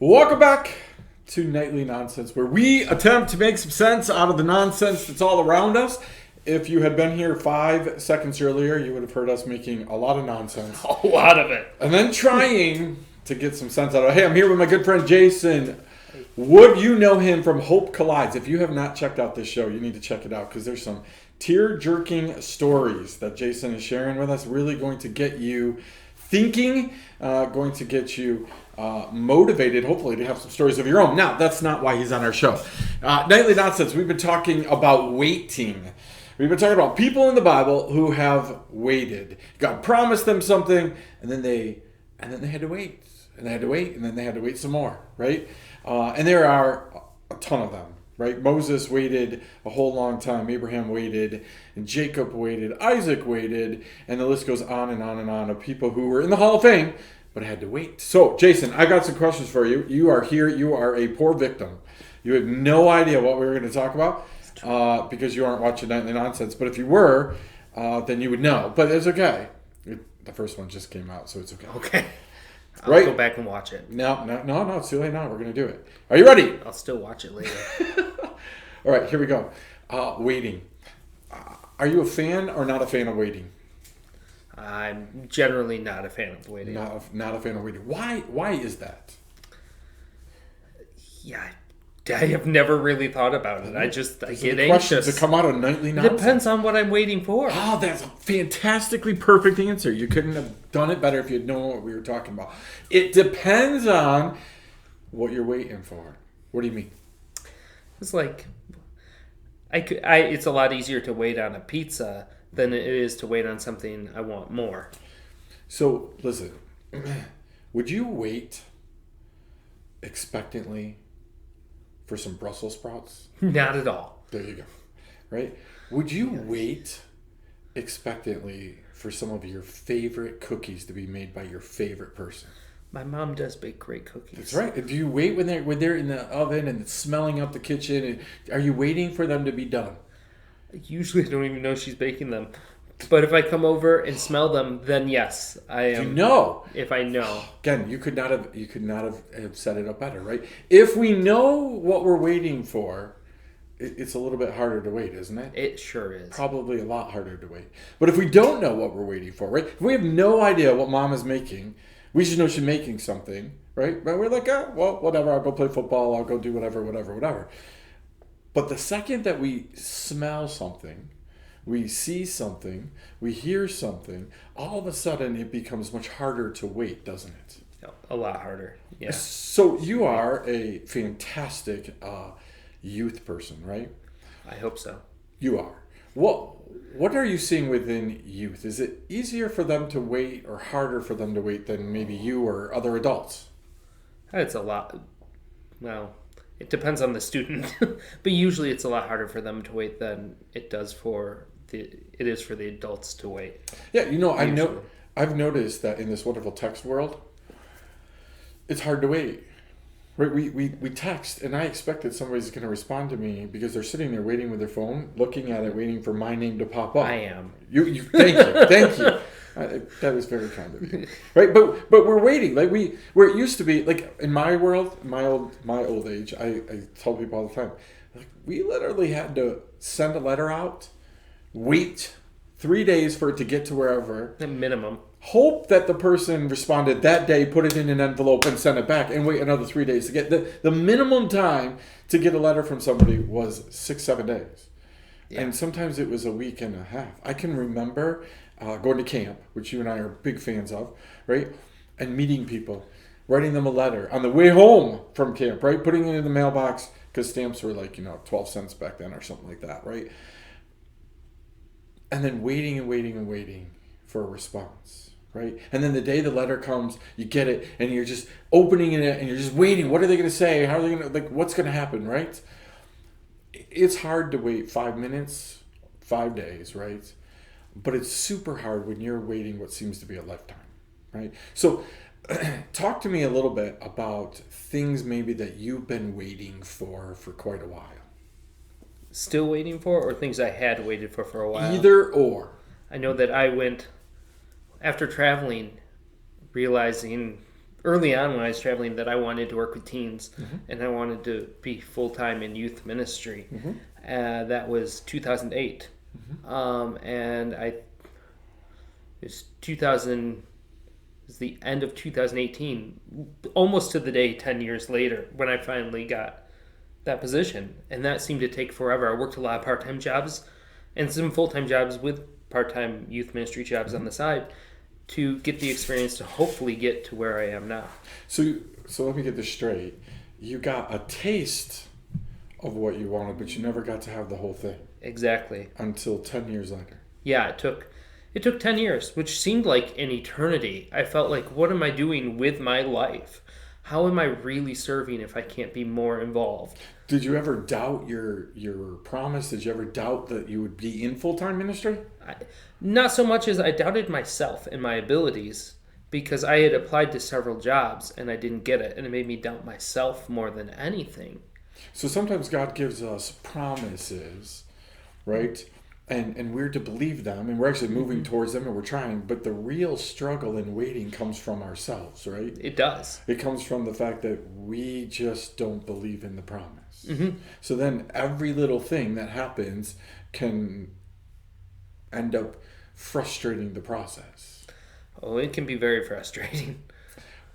Welcome back to Nightly Nonsense, where we attempt to make some sense out of the nonsense that's all around us. If you had been here 5 seconds earlier, you would have heard us making a lot of nonsense. A lot of it. And then trying to get some sense out of it. Hey, I'm here with my good friend Jason. Would you know him from Hope Collides? If you have not checked out this show, you need to check it out because there's some tear-jerking stories that Jason is sharing with us. Really going to get you thinking, going to get you motivated, hopefully, to have some stories of your own. Now, that's not why he's on our show. Nightly Nonsense, we've been talking about waiting. We've been talking about people in the Bible who have waited. God promised them something, and then they had to wait. And they had to wait, and then they had to wait some more, right? And there are a ton of them, right? Moses waited a whole long time. Abraham waited, and Jacob waited. Isaac waited, and the list goes on and on and on of people who were in the Hall of Fame, but had to wait. So, Jason, I got some questions for you. You are here. You are a poor victim. You had no idea what we were going to talk about because you aren't watching Nightly Nonsense. But if you were, then you would know. But it's okay. The first one just came out, so it's okay. Okay. I'll Right? go back and watch it. No, it's too late now. We're going to do it. Are you ready? I'll still watch it later. All right, here we go. Waiting. Are you a fan or not a fan of waiting? I'm generally not a fan of waiting. Not a fan of waiting. Why is that? Yeah, I have never really thought about it. I get Questions anxious. that come out of Nightly It Nonsense. depends on what I'm waiting for. Oh, that's a fantastically perfect answer. You couldn't have done it better if you'd known what we were talking about. It depends on what you're waiting for. What do you mean? It's like it's a lot easier to wait on a pizza than it is to wait on something I want more. So, listen. Would you wait expectantly for some Brussels sprouts? Not at all. There you go. Right? Would you wait expectantly for some of your favorite cookies to be made by your favorite person? My mom does bake great cookies. That's right. Do you wait when they're in the oven and it's smelling up the kitchen? And are you waiting for them to be done? Usually I don't even know she's baking them. But if I come over and smell them, then yes, I am. You know. If I know. Again, you could not have set it up better, right? If we know what we're waiting for, it's a little bit harder to wait, isn't it? It sure is. Probably a lot harder to wait. But if we don't know what we're waiting for, right? If we have no idea what mom is making, we should know she's making something, right? But we're like, well, whatever. I'll go play football. I'll go do whatever. But the second that we smell something, we see something, we hear something, all of a sudden it becomes much harder to wait, doesn't it? A lot harder. Yeah. So you are a fantastic youth person, right? I hope so. You are. What are you seeing within youth? Is it easier for them to wait or harder for them to wait than maybe you or other adults? It's a lot. Well, it depends on the student, but usually it's a lot harder for them to wait than it is for the adults to wait. Yeah, I've noticed that in this wonderful text world, it's hard to wait. Right? We text, and I expect that somebody's going to respond to me because they're sitting there waiting with their phone, looking at it, waiting for my name to pop up. I am. You thank you. That is very kind of you, right? But we're waiting, like where it used to be, like in my world, my old age. I tell people all the time, like we literally had to send a letter out, wait 3 days for it to get to wherever, The minimum. hope that the person responded that day, put it in an envelope, and send it back, and wait another 3 days to get the minimum time to get a letter from somebody was 6-7 days, and sometimes it was a week and a half. I can remember going to camp, which you and I are big fans of, right? And meeting people, writing them a letter on the way home from camp, right? Putting it in the mailbox because stamps were like 12 cents back then or something like that, right? And then waiting for a response, right? And then the day the letter comes, you get it, and you're just opening it, and you're just waiting. What are they going to say? How are they going to, what's going to happen, right? It's hard to wait 5 minutes, 5 days, right? But it's super hard when you're waiting what seems to be a lifetime, right? So talk to me a little bit about things maybe that you've been waiting for quite a while. Still waiting for, or things I had waited for a while? Either or. I know that I went, after traveling, realizing early on when I was traveling that I wanted to work with teens and I wanted to be full-time in youth ministry. That was 2008. And it was 2000, it was the end of 2018, almost to the day 10 years later when I finally got that position. And that seemed to take forever. I worked a lot of part-time jobs and some full-time jobs with part-time youth ministry jobs on the side to get the experience to hopefully get to where I am now. So let me get this straight. You got a taste of what you wanted, but you never got to have the whole thing. Exactly. Until 10 years later. Yeah, it took 10 years, which seemed like an eternity. I felt like, what am I doing with my life? How am I really serving if I can't be more involved? Did you ever doubt your promise? Did you ever doubt that you would be in full-time ministry? Not so much as I doubted myself and my abilities, because I had applied to several jobs and I didn't get it, and it made me doubt myself more than anything. So sometimes God gives us promises, right? And we're to believe them, and we're actually moving towards them, and we're trying. But the real struggle in waiting comes from ourselves, right? It does. It comes from the fact that we just don't believe in the promise. So then every little thing that happens can end up frustrating the process. Oh, it can be very frustrating.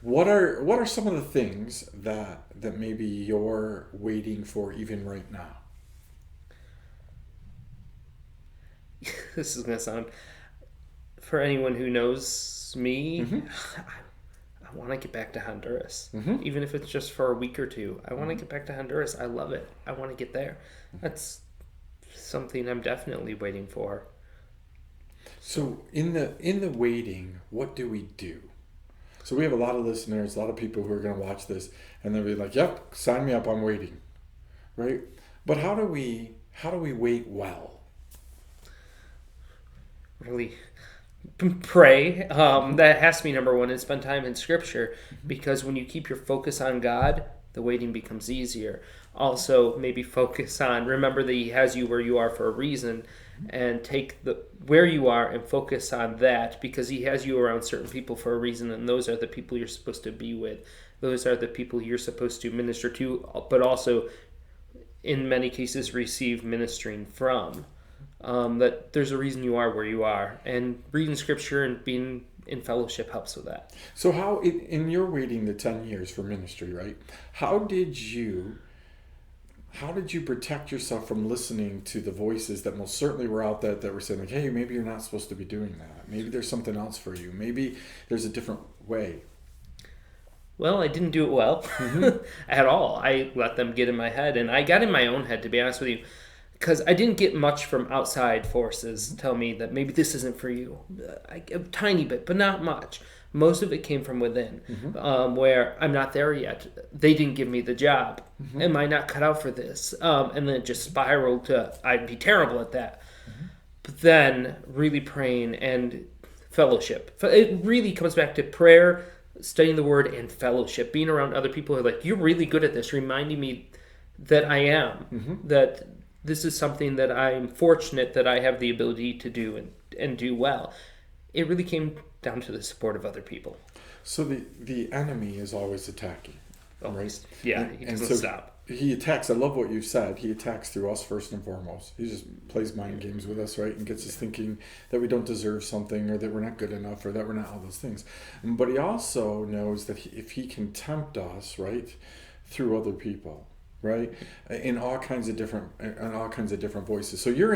What are some of the things that maybe you're waiting for even right now? This is going to sound, for anyone who knows me, I want to get back to Honduras. Even if it's just for a week or two. I want to get back to Honduras. I love it. I want to get there. That's something I'm definitely waiting for. So in the waiting, what do we do? So we have a lot of listeners, a lot of people who are going to watch this, and they'll be like, "Yep, sign me up. I'm waiting," right? But how do we wait well? Really pray. That has to be number one, and spend time in Scripture, because when you keep your focus on God, the waiting becomes easier. Also, maybe focus on, remember that He has you where you are for a reason, and take where you are and focus on that, because He has you around certain people for a reason, and those are the people you're supposed to be with. Those are the people you're supposed to minister to, but also, in many cases, receive ministering from. That there's a reason you are where you are, and reading Scripture and being in fellowship helps with that. So how, in your waiting the 10 years for ministry, right? How did you protect yourself from listening to the voices that most certainly were out there that were saying, like, hey, maybe you're not supposed to be doing that. Maybe there's something else for you. Maybe there's a different way. Well, I didn't do it well at all. I let them get in my head, and I got in my own head, to be honest with you, because I didn't get much from outside forces tell me that maybe this isn't for you. A tiny bit, but not much. Most of it came from within, where I'm not there yet. They didn't give me the job. Am I not cut out for this? And then it just spiraled to, I'd be terrible at that. But then really praying and fellowship. It really comes back to prayer, studying the Word, and fellowship. Being around other people who are like, you're really good at this, reminding me that I am, that this is something that I'm fortunate that I have the ability to do and do well. It really came down to the support of other people. So the enemy is always attacking. Always. Right? Yeah, he doesn't stop. He attacks. I love what you've said. He attacks through us first and foremost. He just plays mind games with us, right? And gets us thinking that we don't deserve something, or that we're not good enough, or that we're not all those things. But he also knows that if he can tempt us, right, through other people, right, in all kinds of different voices. So your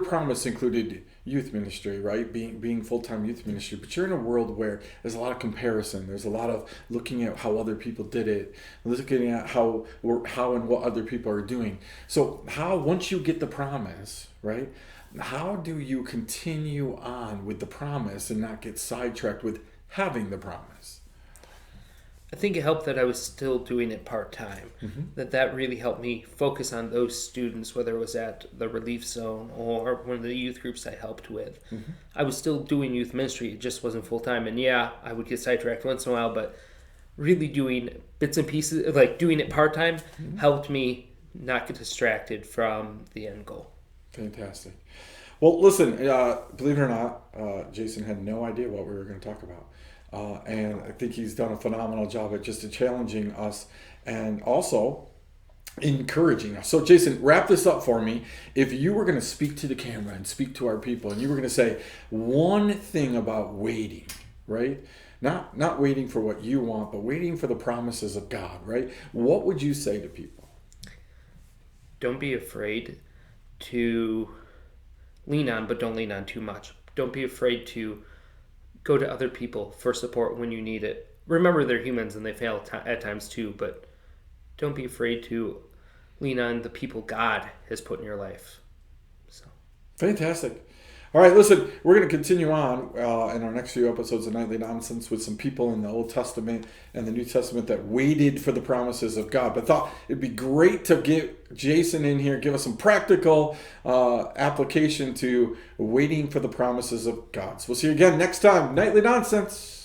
promise included youth ministry, right? Being full-time youth ministry, but you're in a world where there's a lot of comparison. There's a lot of looking at how other people did it, looking at how and what other people are doing. So once you get the promise, right, how do you continue on with the promise and not get sidetracked with having the promise? I think it helped that I was still doing it part-time. That really helped me focus on those students, whether it was at the Relief Zone or one of the youth groups I helped with. I was still doing youth ministry. It just wasn't full-time. And yeah, I would get sidetracked once in a while, but really doing bits and pieces, like doing it part-time, helped me not get distracted from the end goal. Fantastic. Well, listen, believe it or not, Jason had no idea what we were going to talk about. And I think he's done a phenomenal job at just challenging us and also encouraging us. So, Jason, wrap this up for me. If you were going to speak to the camera and speak to our people, and you were going to say one thing about waiting, right? Not waiting for what you want, but waiting for the promises of God, right? What would you say to people? Don't be afraid to lean on, but don't lean on too much. Don't be afraid to go to other people for support when you need it. Remember, they're humans and they fail at times too, but don't be afraid to lean on the people God has put in your life. So, fantastic. All right, listen, we're going to continue on in our next few episodes of Nightly Nonsense with some people in the Old Testament and the New Testament that waited for the promises of God. But thought it'd be great to get Jason in here, give us some practical application to waiting for the promises of God. So we'll see you again next time. Nightly Nonsense.